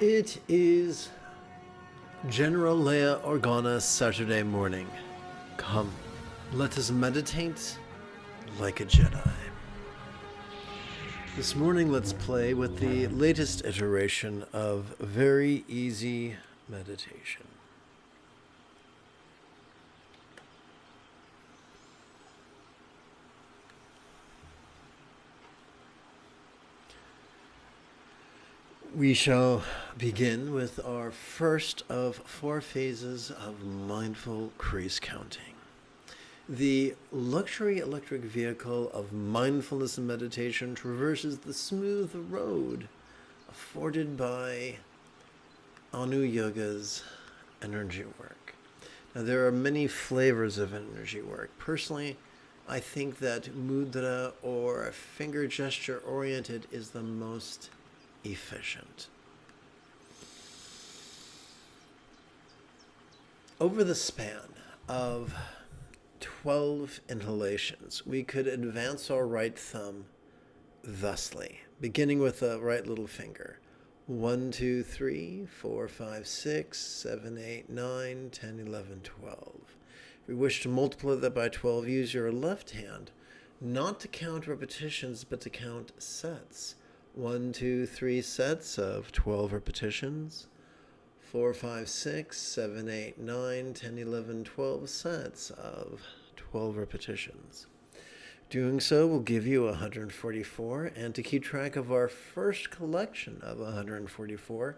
It is General Leia Organa Saturday morning. Come, let us meditate like a Jedi. This morning, let's play with the latest iteration of Very Easy Meditation. We shall begin with our first of 4 phases of mindful crease counting. The luxury electric vehicle of mindfulness and meditation traverses the smooth road afforded by Anu Yoga's energy work. Now, there are many flavors of energy work. Personally, I think that mudra or finger gesture oriented is the most efficient. Over the span of 12 inhalations, we could advance our right thumb thusly, beginning with the right little finger. 1, 2, 3, 4, 5, 6, 7, 8, 9, 10, 11, 12. If we wish to multiply that by 12, use your left hand, not to count repetitions, but to count sets. 1, 2, 3 sets of 12 repetitions. 4, 5, 6, 7, 8, 9, 10, 11, 12 sets of 12 repetitions. Doing so will give you 144, and to keep track of our first collection of 144,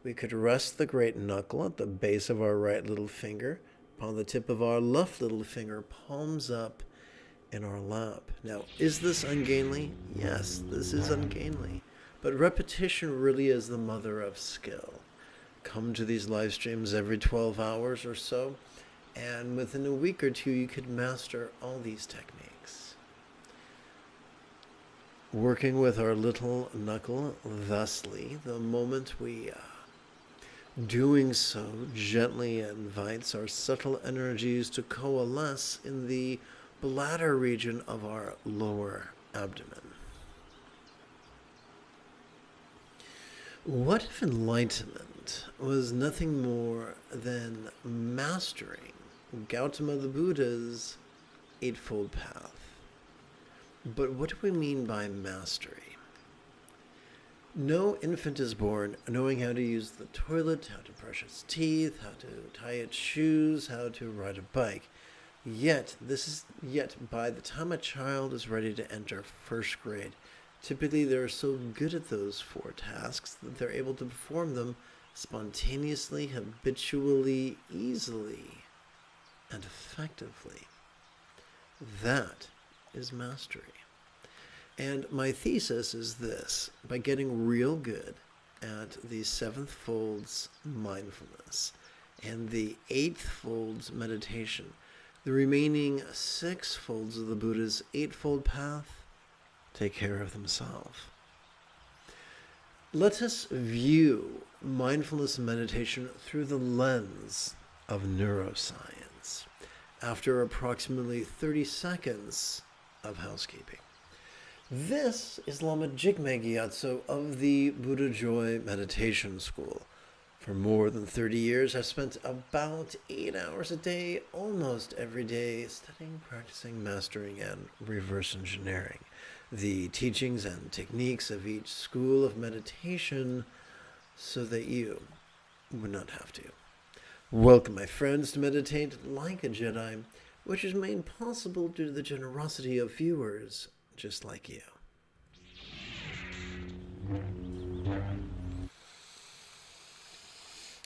we could rest the great knuckle at the base of our right little finger upon the tip of our left little finger, palms up in our lap. Now, is this ungainly? Yes, this is ungainly. But repetition really is the mother of skill. Come to these live streams every 12 hours or so, and within a week or two, you could master all these techniques. Working with our little knuckle thusly, the moment we doing so gently invites our subtle energies to coalesce in the bladder region of our lower abdomen. What if enlightenment was nothing more than mastering Gautama the Buddha's Eightfold Path? But what do we mean by mastery? No infant is born knowing how to use the toilet, how to brush its teeth, how to tie its shoes, how to ride a bike. Yet by the time a child is ready to enter first grade, typically they're so good at those 4 tasks that they're able to perform them spontaneously, habitually, easily, and effectively. That is mastery. And my thesis is this: by getting real good at the 7th folds mindfulness and the 8th folds meditation, the remaining 6 folds of the Buddha's Eightfold Path take care of themselves. Let us view mindfulness meditation through the lens of neuroscience after approximately 30 seconds of housekeeping. This is Lama Jigme Gyatso of the Buddha Joy Meditation School. For more than 30 years, I've spent about 8 hours a day, almost every day, studying, practicing, mastering, and reverse engineering the teachings and techniques of each school of meditation so that you would not have to. Welcome, my friends, to Meditate Like a Jedi, which is made possible due to the generosity of viewers just like you.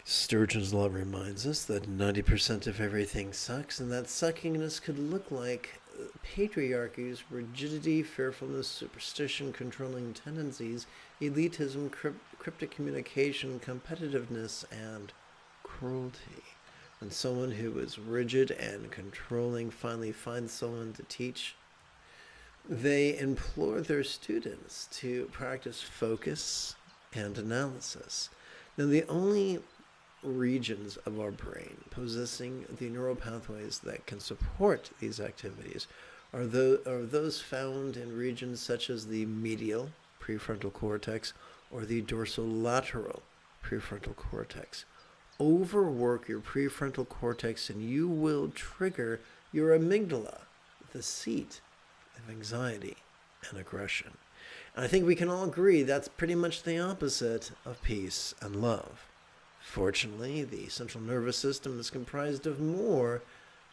Sturgeon's Law reminds us that 90% of everything sucks, and that suckiness could look like patriarchy's rigidity, fearfulness, superstition, controlling tendencies, elitism, cryptic communication, competitiveness, and cruelty. When someone who is rigid and controlling finally finds someone to teach, they implore their students to practice focus and analysis. Now, the only regions of our brain possessing the neural pathways that can support these activities are those found in regions such as the medial prefrontal cortex or the dorsolateral prefrontal cortex. Overwork your prefrontal cortex and you will trigger your amygdala, the seat of anxiety and aggression. And I think we can all agree that's pretty much the opposite of peace and love. Fortunately, the central nervous system is comprised of more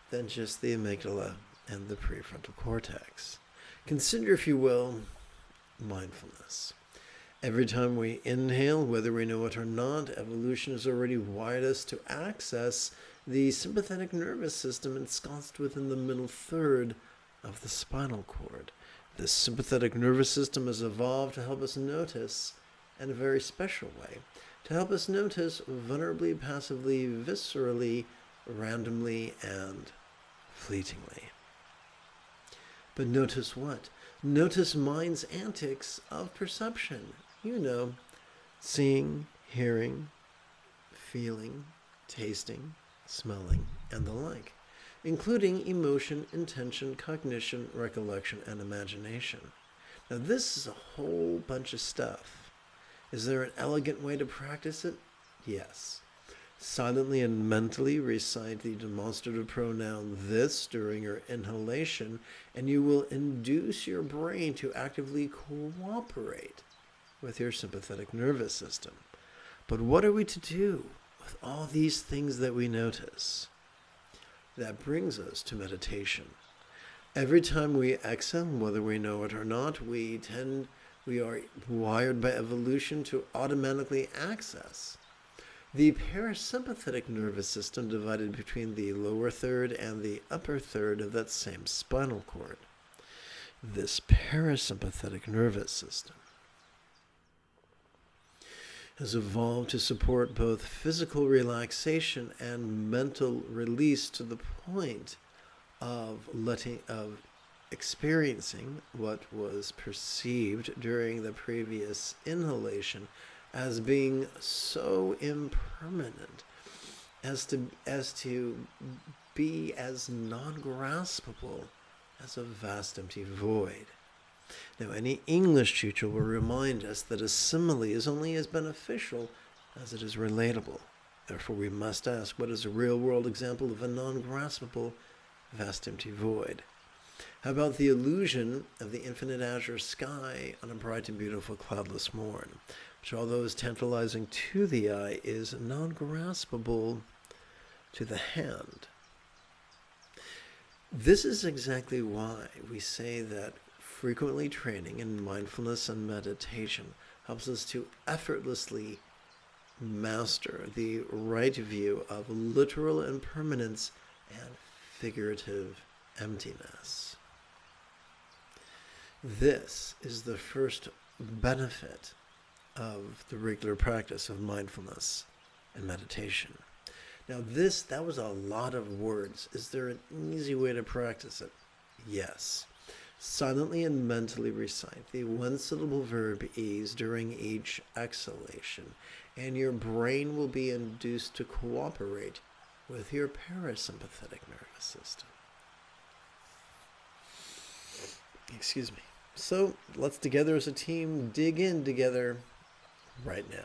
than just the amygdala and the prefrontal cortex. Consider, if you will, mindfulness. Every time we inhale, whether we know it or not, evolution has already wired us to access the sympathetic nervous system ensconced within the middle third of the spinal cord. This sympathetic nervous system has evolved to help us notice in a very special way, to help us notice vulnerably, passively, viscerally, randomly, and fleetingly. But notice what? Notice mind's antics of perception. You know, seeing, hearing, feeling, tasting, smelling, and the like, including emotion, intention, cognition, recollection, and imagination. Now, this is a whole bunch of stuff. Is there an elegant way to practice it? Yes. Silently and mentally recite the demonstrative pronoun this during your inhalation, and you will induce your brain to actively cooperate with your sympathetic nervous system. But what are we to do with all these things that we notice? That brings us to meditation. Every time we exhale, whether we know it or not, we are wired by evolution to automatically access the parasympathetic nervous system, divided between the lower third and the upper third of that same spinal cord. This parasympathetic nervous system has evolved to support both physical relaxation and mental release, to the point of experiencing what was perceived during the previous inhalation as being so impermanent as to be as non-graspable as a vast empty void. Now, any English teacher will remind us that a simile is only as beneficial as it is relatable. Therefore, we must ask, what is a real-world example of a non-graspable, vast empty void? How about the illusion of the infinite azure sky on a bright and beautiful cloudless morn, which, although is tantalizing to the eye, is non-graspable to the hand? This is exactly why we say that frequently training in mindfulness and meditation helps us to effortlessly master the right view of literal impermanence and figurative emptiness. This is the first benefit of the regular practice of mindfulness and meditation. Now that was a lot of words. Is there an easy way to practice it? Yes. Silently and mentally recite the one-syllable verb ease during each exhalation, and your brain will be induced to cooperate with your parasympathetic nervous system. Excuse me. So let's, together as a team, dig in together right now.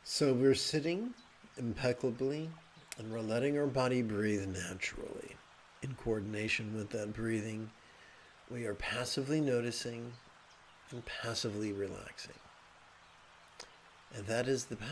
So we're sitting impeccably, and we're letting our body breathe naturally. In coordination with that breathing, we are passively noticing and passively relaxing. And that is the path.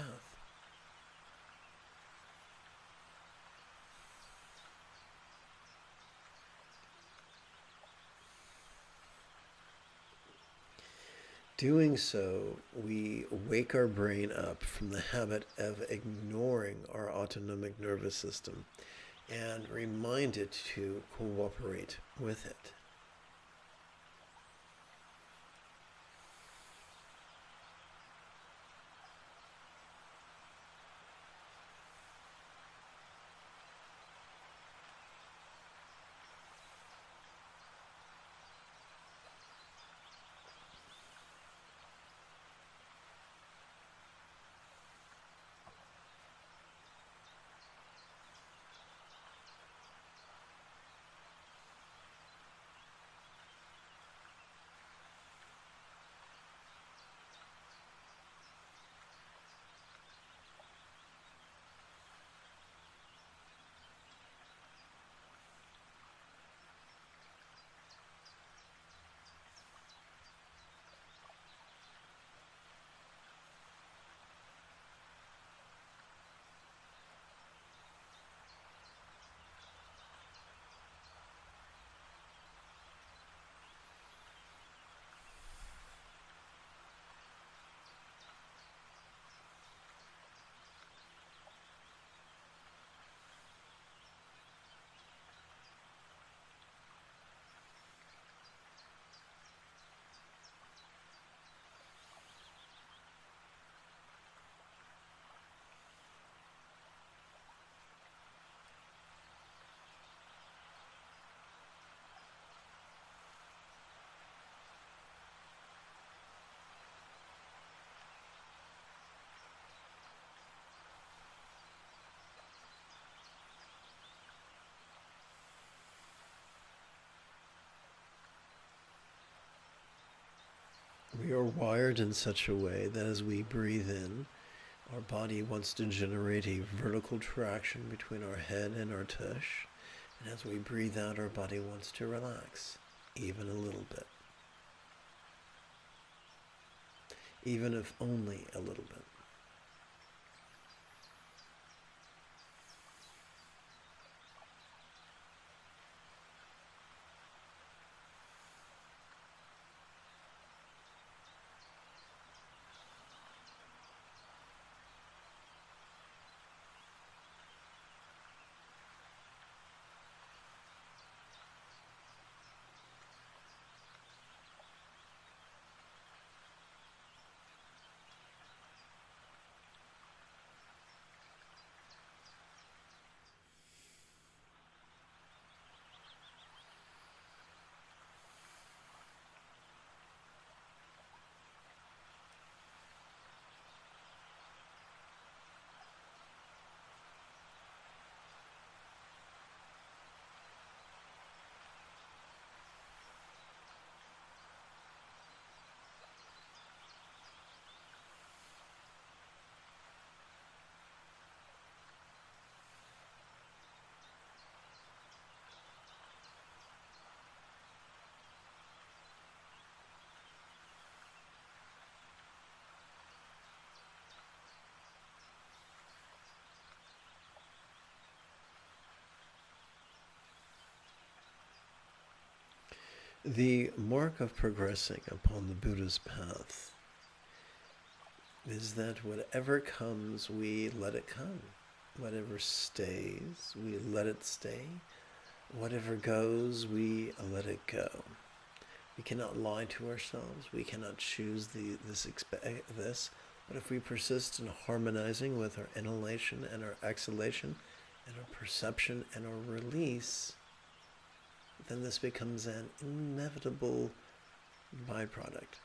Doing so, we wake our brain up from the habit of ignoring our autonomic nervous system and remind it to cooperate with it. are wired in such a way that as we breathe in, our body wants to generate a vertical traction between our head and our tush. And as we breathe out, our body wants to relax, even a little bit. Even if only a little bit. The mark of progressing upon the Buddha's path is that whatever comes, we let it come. Whatever stays, we let it stay. Whatever goes, we let it go. We cannot lie to ourselves. We cannot choose this. But if we persist in harmonizing with our inhalation and our exhalation and our perception and our release, then this becomes an inevitable byproduct.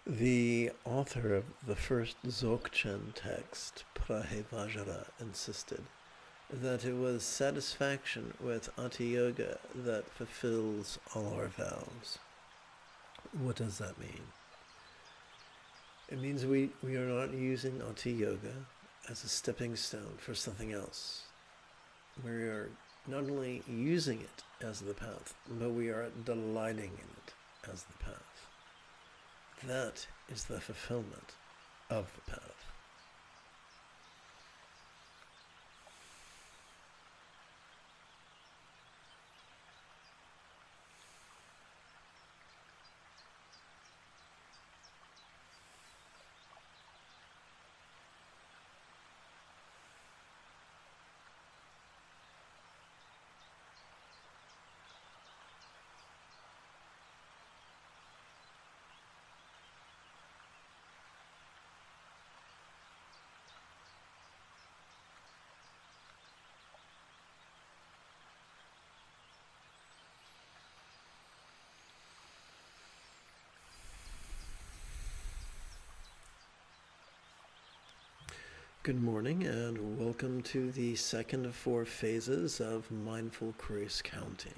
The author of the first Dzogchen text, Prahevajra, insisted that it was satisfaction with Ati Yoga that fulfills all our vows. What does that mean? It means we are not using Ati Yoga as a stepping stone for something else. We are not only using it as the path, but we are delighting in it as the path. That is the fulfillment of the path. Good morning and welcome to the second of 4 phases of mindful crease counting.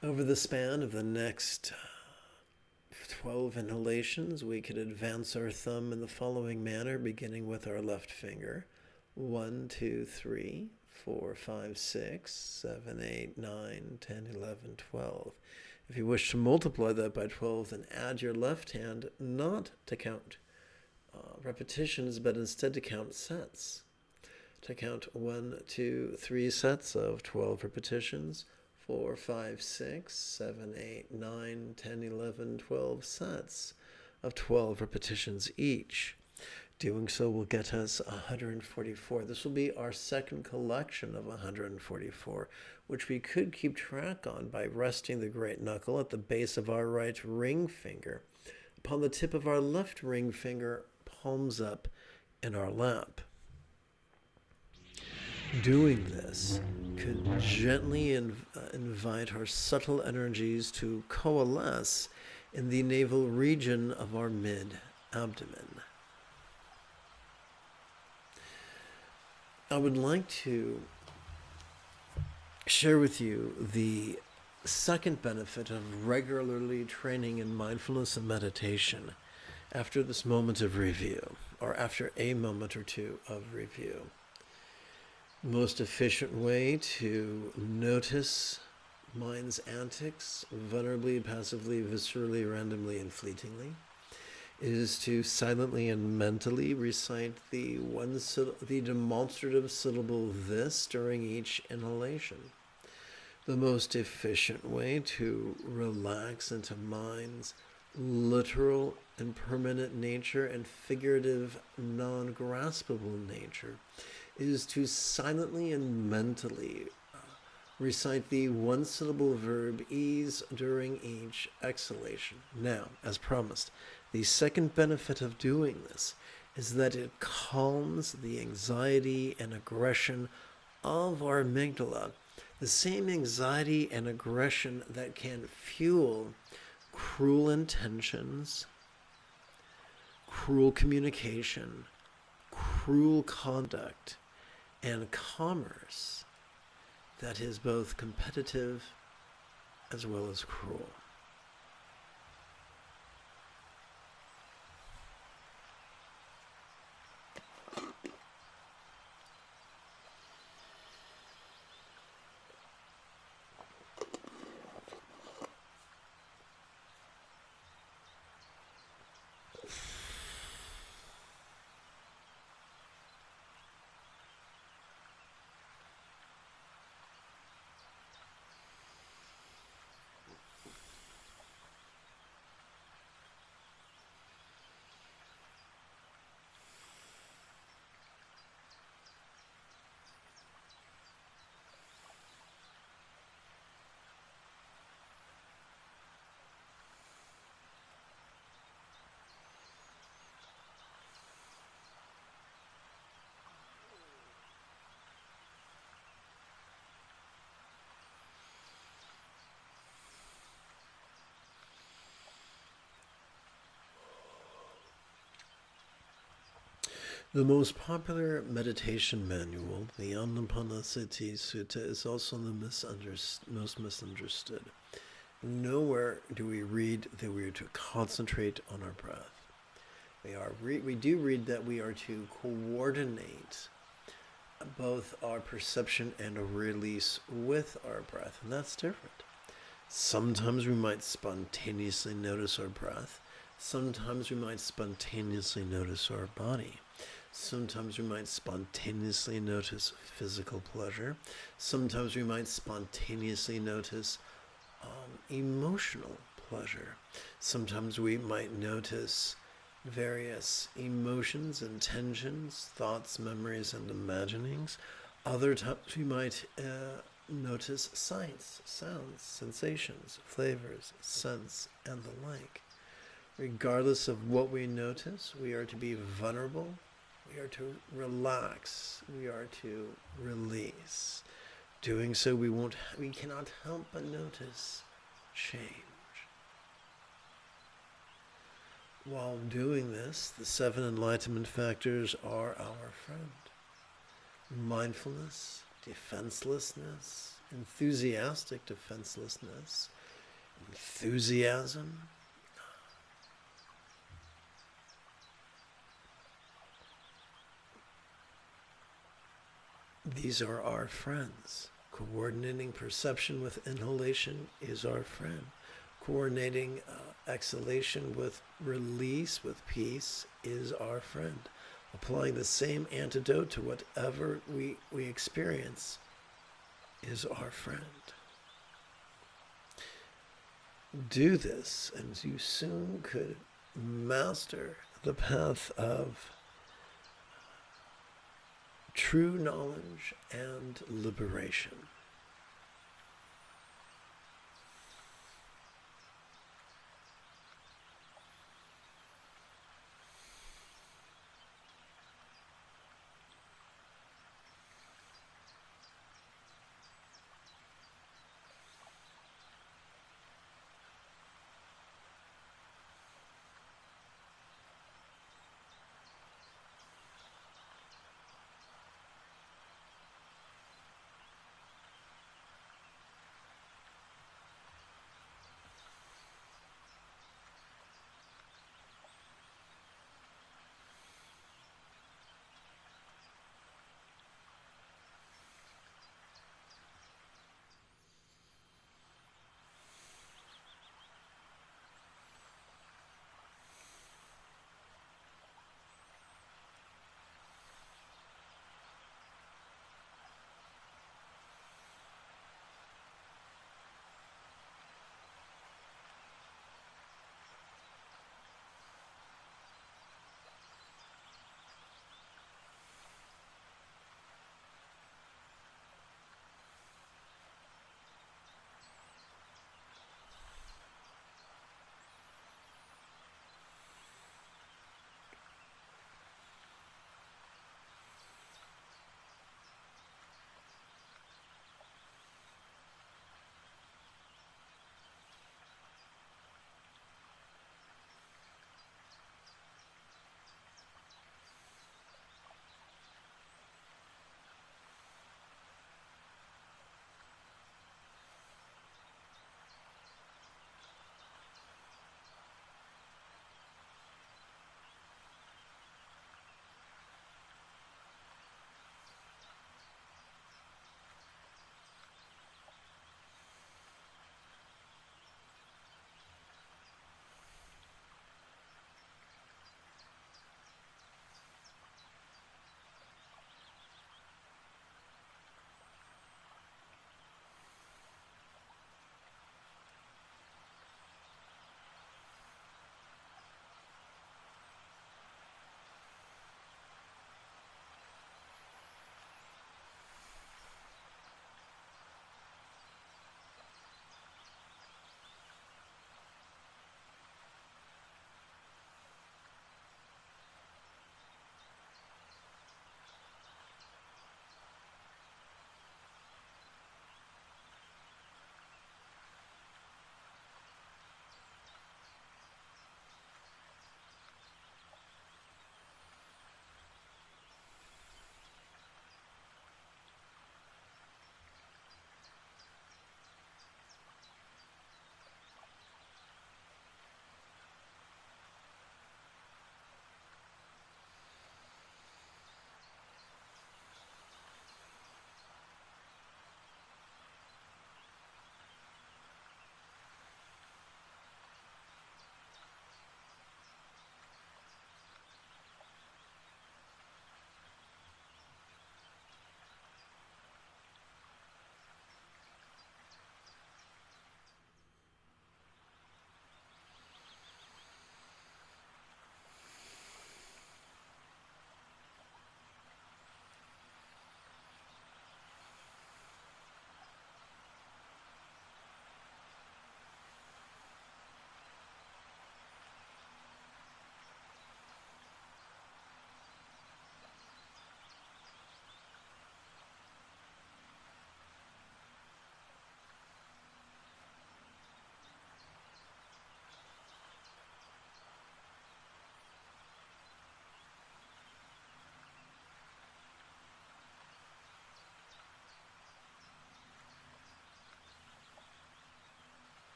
Over the span of the next 12 inhalations, we could advance our thumb in the following manner, beginning with our left finger. 1, 2, 3, 4, 5, 6, 7, 8, 9, 10, 11, 12. If you wish to multiply that by 12, then add your left hand not to count repetitions, but instead to count sets. To count 1, 2, 3 sets of 12 repetitions, 4, 5, 6, 7, 8, 9, 10, 11, 12 sets of 12 repetitions each. Doing so will get us 144. This will be our second collection of 144, which we could keep track on by resting the great knuckle at the base of our right ring finger, upon the tip of our left ring finger, palms up in our lap. Doing this could gently invite our subtle energies to coalesce in the navel region of our mid-abdomen. I would like to share with you the second benefit of regularly training in mindfulness and meditation after this moment of review, or after a moment or two of review. The most efficient way to notice mind's antics, vulnerably, passively, viscerally, randomly, and fleetingly, is to silently and mentally recite the demonstrative syllable "this" during each inhalation. The most efficient way to relax into mind's literal and permanent nature and figurative, non-graspable nature is to silently and mentally recite the one-syllable verb "ease" during each exhalation. Now, as promised, the second benefit of doing this is that it calms the anxiety and aggression of our amygdala, the same anxiety and aggression that can fuel cruel intentions, cruel communication, cruel conduct, and commerce that is both competitive as well as cruel. The most popular meditation manual, the Anapanasati Sutta, is also the most misunderstood. Nowhere do we read that we are to concentrate on our breath. We do read that we are to coordinate both our perception and a release with our breath, and that's different. Sometimes we might spontaneously notice our breath. Sometimes we might spontaneously notice our body. Sometimes we might spontaneously notice physical pleasure. Sometimes we might spontaneously notice emotional pleasure. Sometimes we might notice various emotions, intentions, thoughts, memories, and imaginings. Other times we might notice sights, sounds, sensations, flavors, scents, and the like. Regardless of what we notice, we are to be vulnerable, we are to relax, we are to release. Doing so, we cannot help but notice change. While doing this, the 7 enlightenment factors are our friend. Mindfulness, defenselessness, enthusiastic defenselessness, enthusiasm. These are our friends. Coordinating perception with inhalation is our friend. Coordinating exhalation with release, with peace, is our friend. Applying the same antidote to whatever we experience is our friend. Do this, and you soon could master the path of true knowledge and liberation.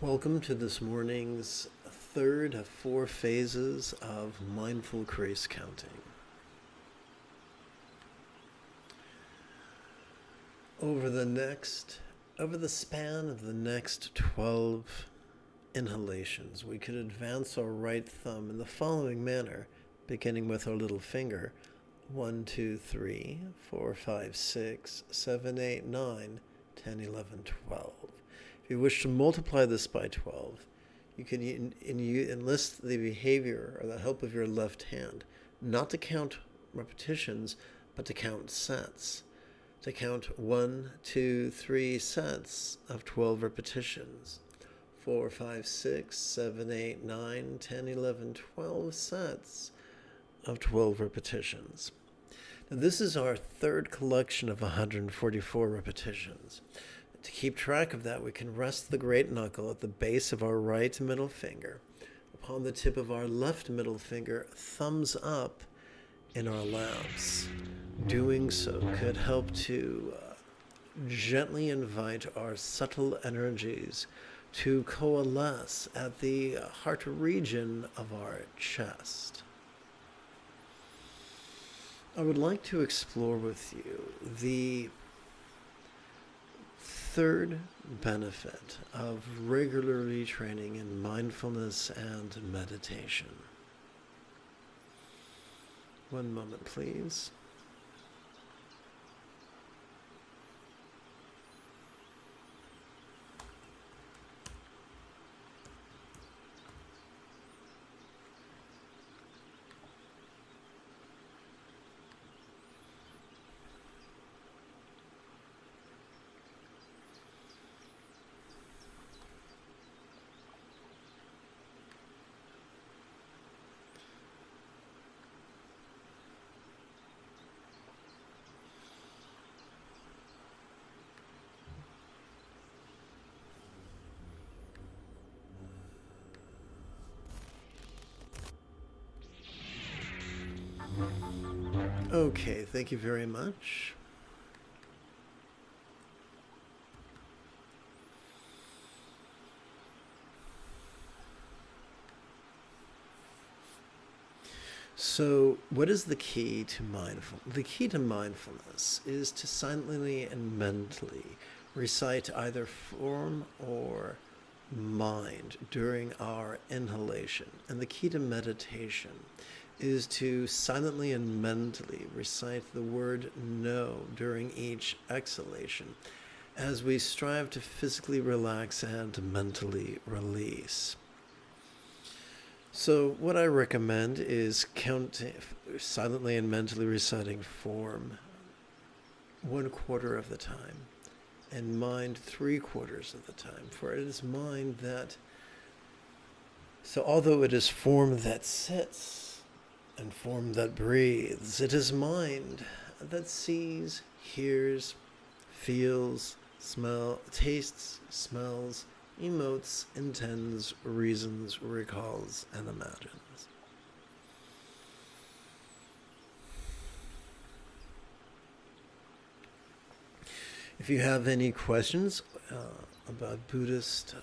Welcome to this morning's third of 4 phases of mindful crease counting. Over the span of the next 12 inhalations, we could advance our right thumb in the following manner, beginning with our little finger. 1, 2, 3, 4, 5, 6, 7, 8, 9, 10, 11, 12. If you wish to multiply this by 12, you can enlist the behavior or the help of your left hand, not to count repetitions, but to count sets. To count 1, 2, 3 sets of 12 repetitions. 4, 5, 6, 7, 8, 9, 10, 11, 12 sets of 12 repetitions. Now, this is our third collection of 144 repetitions. To keep track of that, we can rest the great knuckle at the base of our right middle finger, upon the tip of our left middle finger, thumbs up in our laps. Doing so could help to gently invite our subtle energies to coalesce at the heart region of our chest. I would like to explore with you the third benefit of regularly training in mindfulness and meditation. One moment, please. Okay, thank you very much. So, what is the key to mindfulness? The key to mindfulness is to silently and mentally recite either form or mind during our inhalation. And the key to meditation is to silently and mentally recite the word no during each exhalation as we strive to physically relax and mentally release. So what I recommend is counting, silently and mentally reciting form 1/4 of the time and mind 3/4 of the time. For it is mind that, so although it is form that sits and form that breathes, it is mind that sees, hears, feels, tastes, smells, emotes, intends, reasons, recalls, and imagines. If you have any questions about Buddhist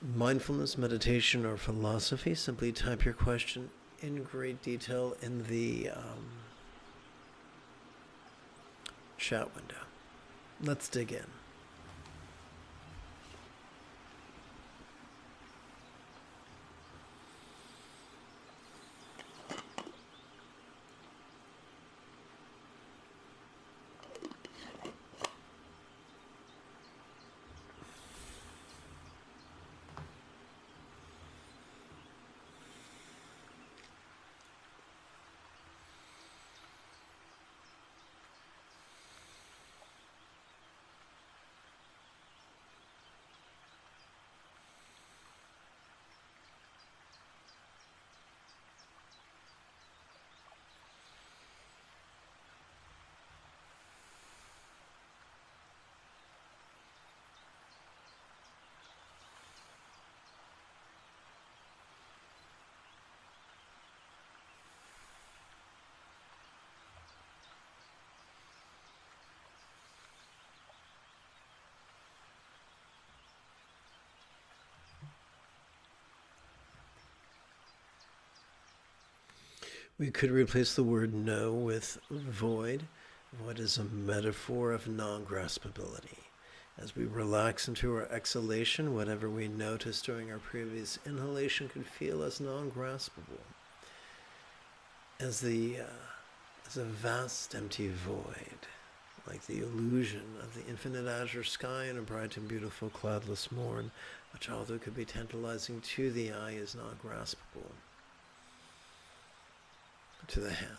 mindfulness, meditation, or philosophy, simply type your question in great detail in the chat window. Let's dig in. We could replace the word no with void. Void is a metaphor of non-graspability. As we relax into our exhalation, whatever we noticed during our previous inhalation could feel as non-graspable. As a vast empty void, like the illusion of the infinite azure sky in a bright and beautiful cloudless morn, which although could be tantalizing to the eye is not graspable to the hand.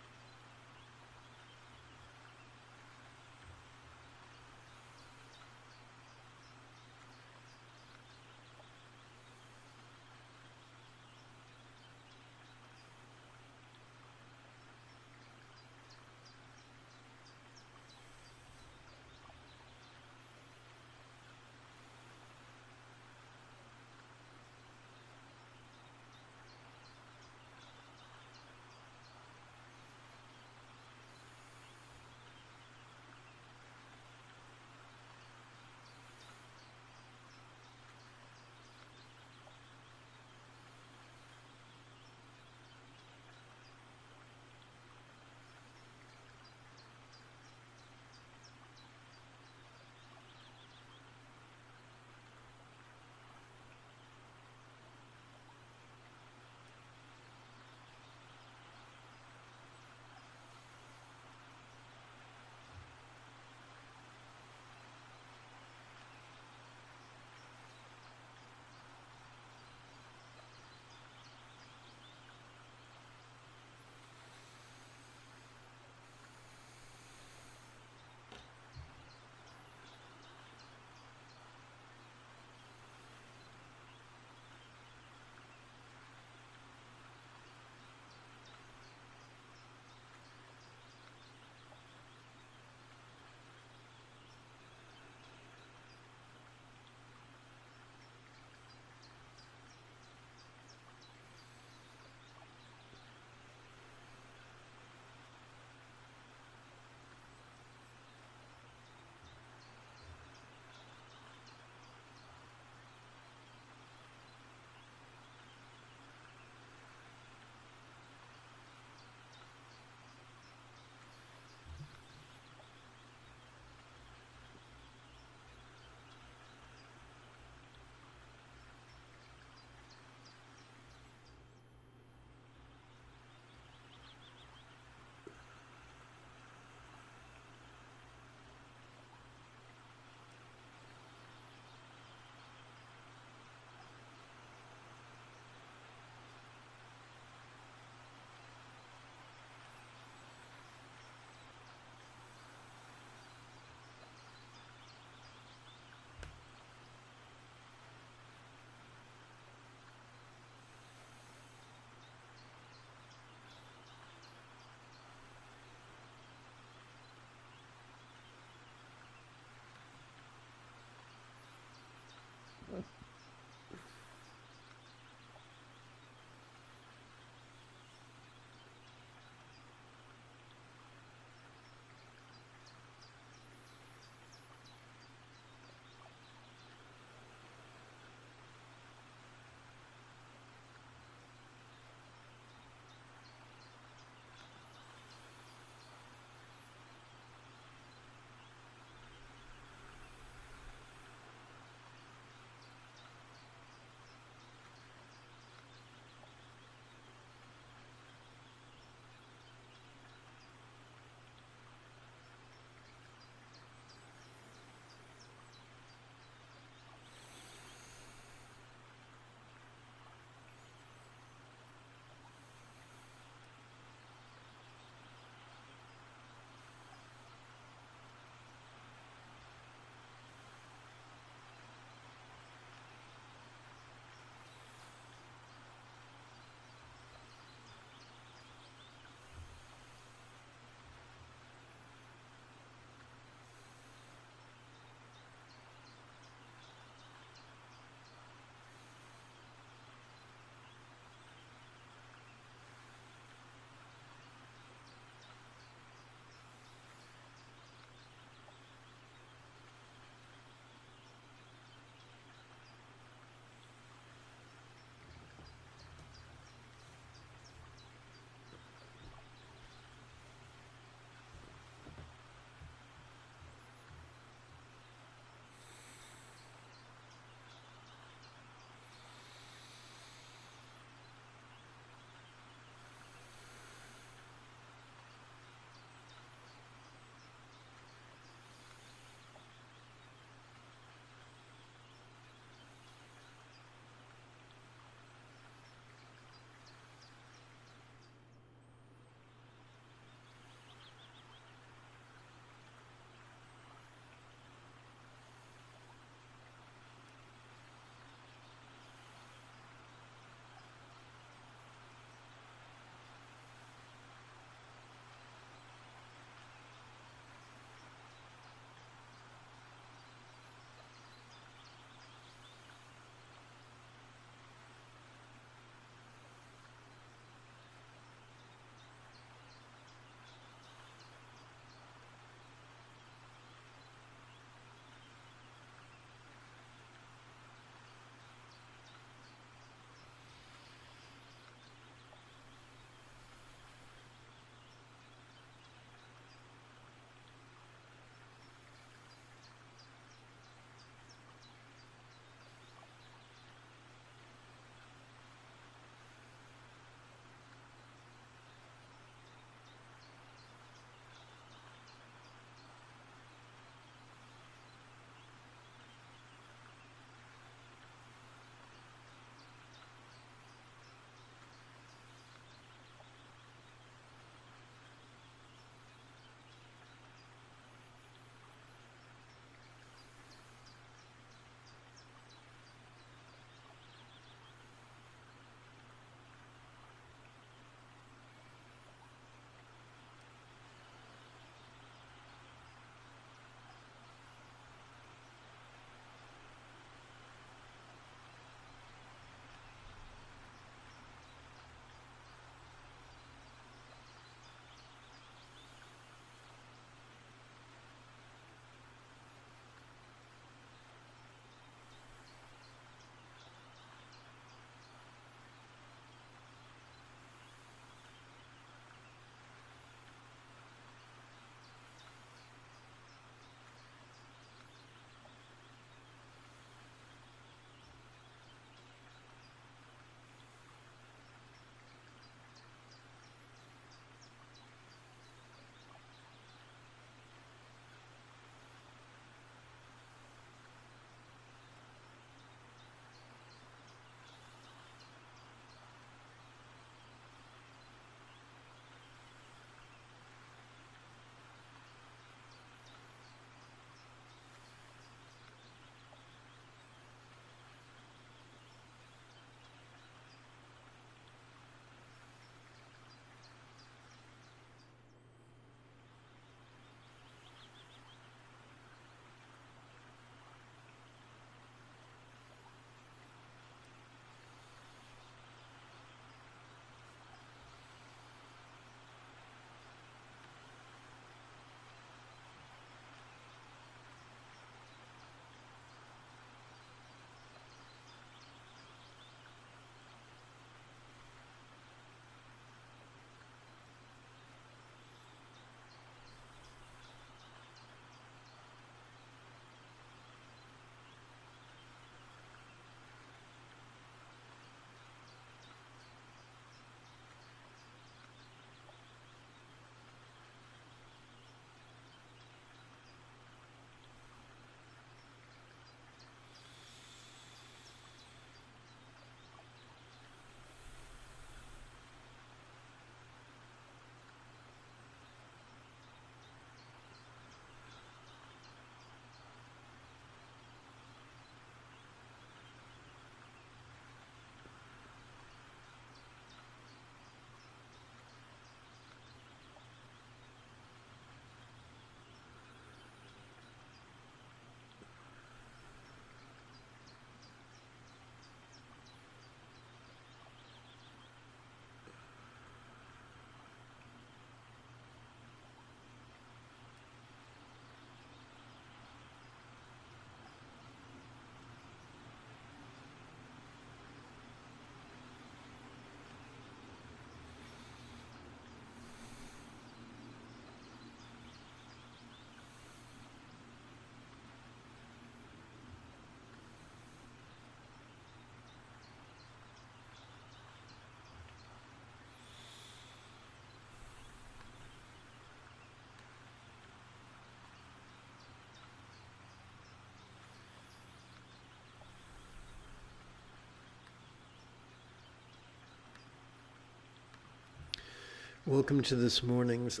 Welcome to this morning's.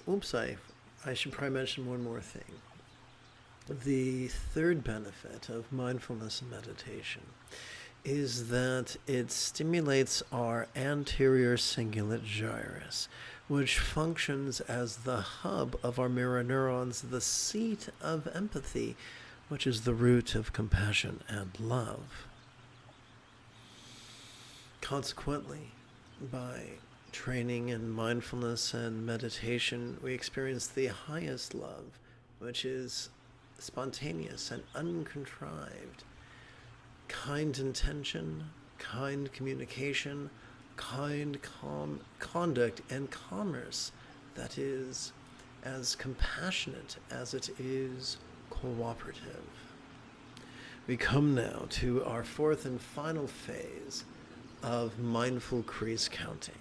I should probably mention one more thing. The third benefit of mindfulness and meditation is that it stimulates our anterior cingulate gyrus, which functions as the hub of our mirror neurons, the seat of empathy, which is the root of compassion and love. Consequently, by training in mindfulness and meditation, we experience the highest love, which is spontaneous and uncontrived, kind intention, kind communication, kind conduct, and commerce that is as compassionate as it is cooperative. We come now to our fourth and final phase of mindful crease counting.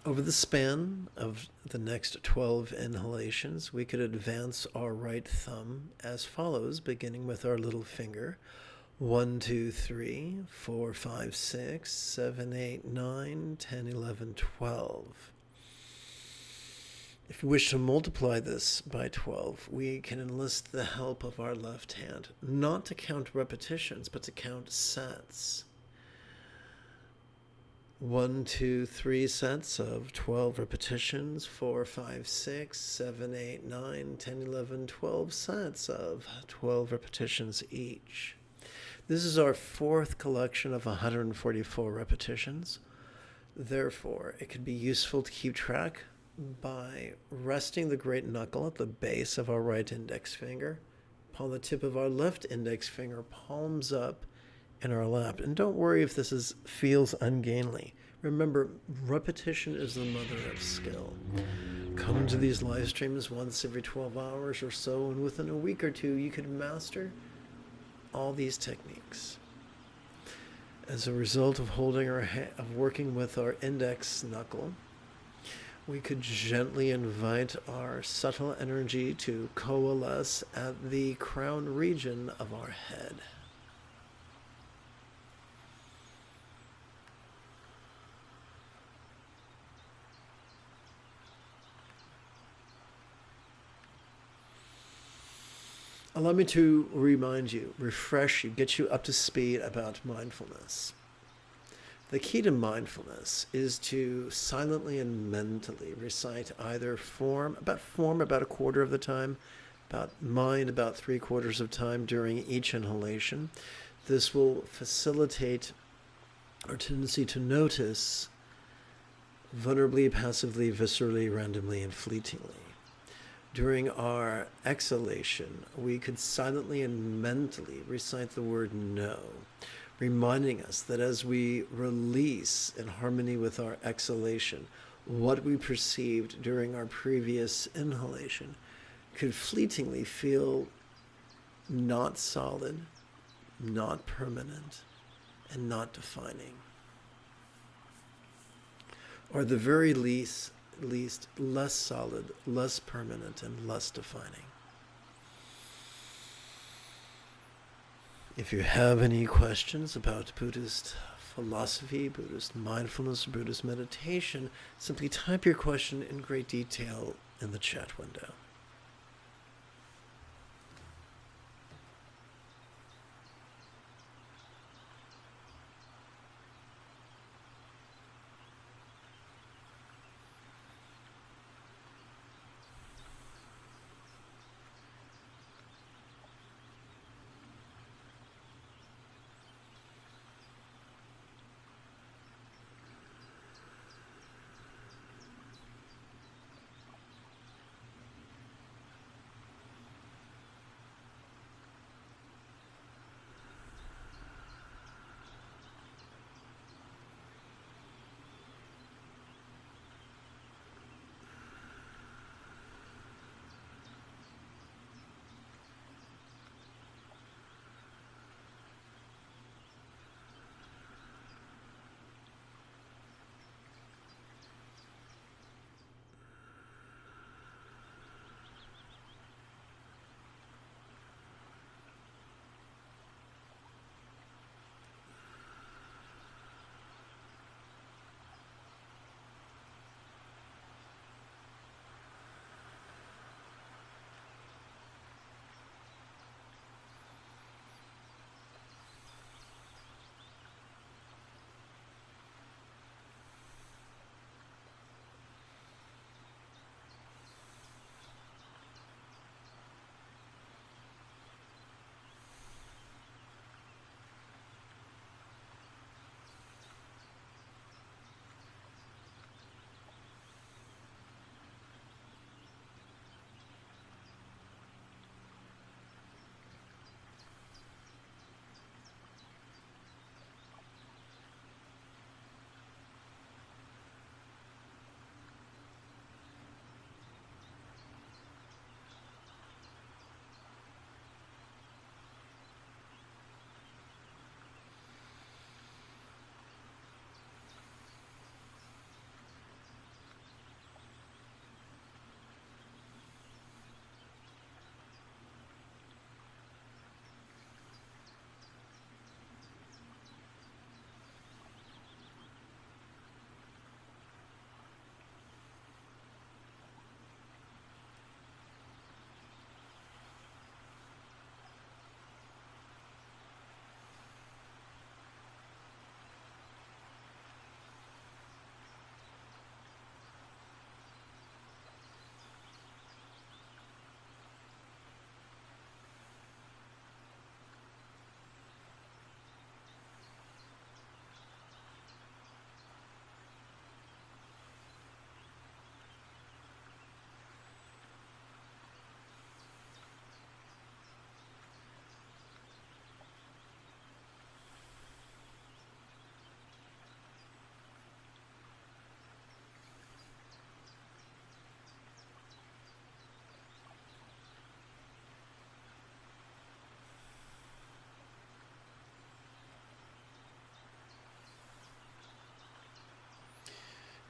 Over the span of the next 12 inhalations, we could advance our right thumb as follows, beginning with our little finger. 1, 2, 3, 4, 5, 6, 7, 8, 9, 10, 11, 12. If we wish to multiply this by 12, we can enlist the help of our left hand, not to count repetitions, but to count sets. 1, 2, 3 sets of 12 repetitions, 4, 5, 6, 7, 8, 9, 10, 11, 12 sets of 12 repetitions each. This is our fourth collection of 144 repetitions. Therefore, it can be useful to keep track by resting the great knuckle at the base of our right index finger upon the tip of our left index finger, palms up in our lap. And don't worry if this feels ungainly. Remember, repetition is the mother of skill. Come to these live streams once every 12 hours or so, and within a week or two, you could master all these techniques. As a result of working with our index knuckle, we could gently invite our subtle energy to coalesce at the crown region of our head. Allow me to remind you, refresh you, get you up to speed about mindfulness. The key to mindfulness is to silently and mentally recite either form about a quarter of the time, about mind about 3/4 of time during each inhalation. This will facilitate our tendency to notice vulnerably, passively, viscerally, randomly, and fleetingly. During our exhalation, we could silently and mentally recite the word no, reminding us that as we release in harmony with our exhalation, what we perceived during our previous inhalation could fleetingly feel not solid, not permanent, and not defining. Or at the very least less solid, less permanent, and less defining. If you have any questions about Buddhist philosophy, Buddhist mindfulness, Buddhist meditation, simply type your question in great detail in the chat window.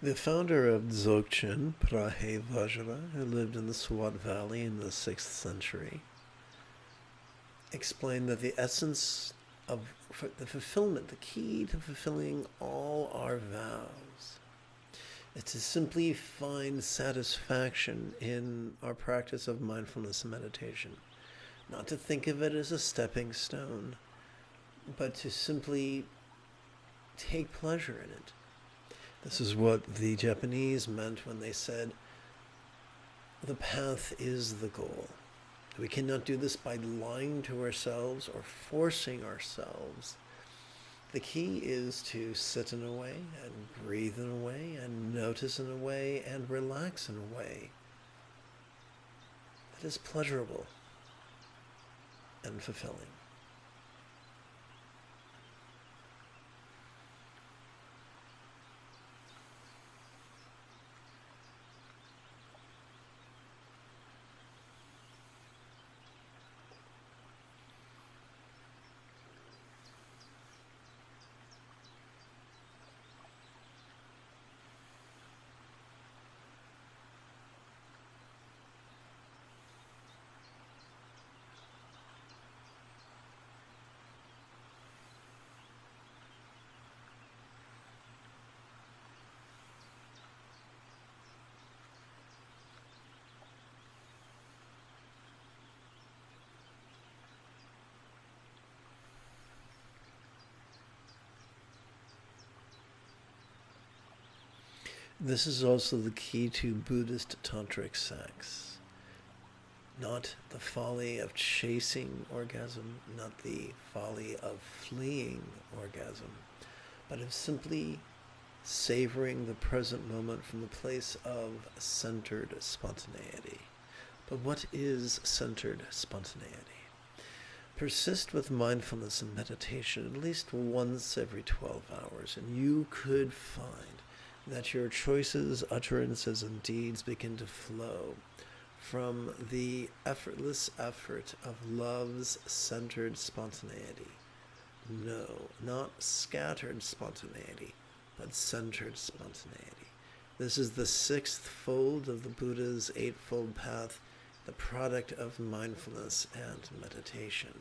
The founder of Dzogchen, Prahe Vajra, who lived in the Swat Valley in the 6th century, explained that the essence of the fulfillment, the key to fulfilling all our vows, is to simply find satisfaction in our practice of mindfulness and meditation. Not to think of it as a stepping stone, but to simply take pleasure in it. This is what the Japanese meant when they said, the path is the goal. We cannot do this by lying to ourselves or forcing ourselves. The key is to sit in a way and breathe in a way and notice in a way and relax in a way that is pleasurable and fulfilling. This is also the key to Buddhist tantric sex. Not the folly of chasing orgasm, not the folly of fleeing orgasm, but of simply savoring the present moment from the place of centered spontaneity. But what is centered spontaneity? Persist with mindfulness and meditation at least once every 12 hours, and you could find that your choices, utterances, and deeds begin to flow from the effortless effort of love's centered spontaneity. No, not scattered spontaneity, but centered spontaneity. This is the 6th fold of the Buddha's 8-fold path, the product of mindfulness and meditation.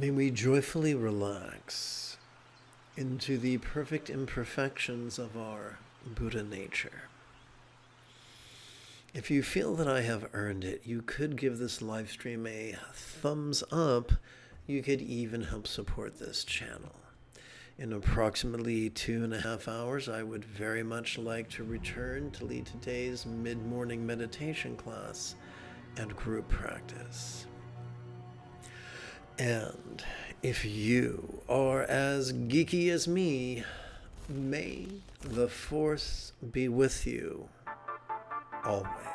May we joyfully relax into the perfect imperfections of our Buddha nature. If you feel that I have earned it, you could give this live stream a thumbs up. You could even help support this channel. In approximately 2.5 hours, I would very much like to return to lead today's mid-morning meditation class and group practice. And if you are as geeky as me, may the Force be with you always.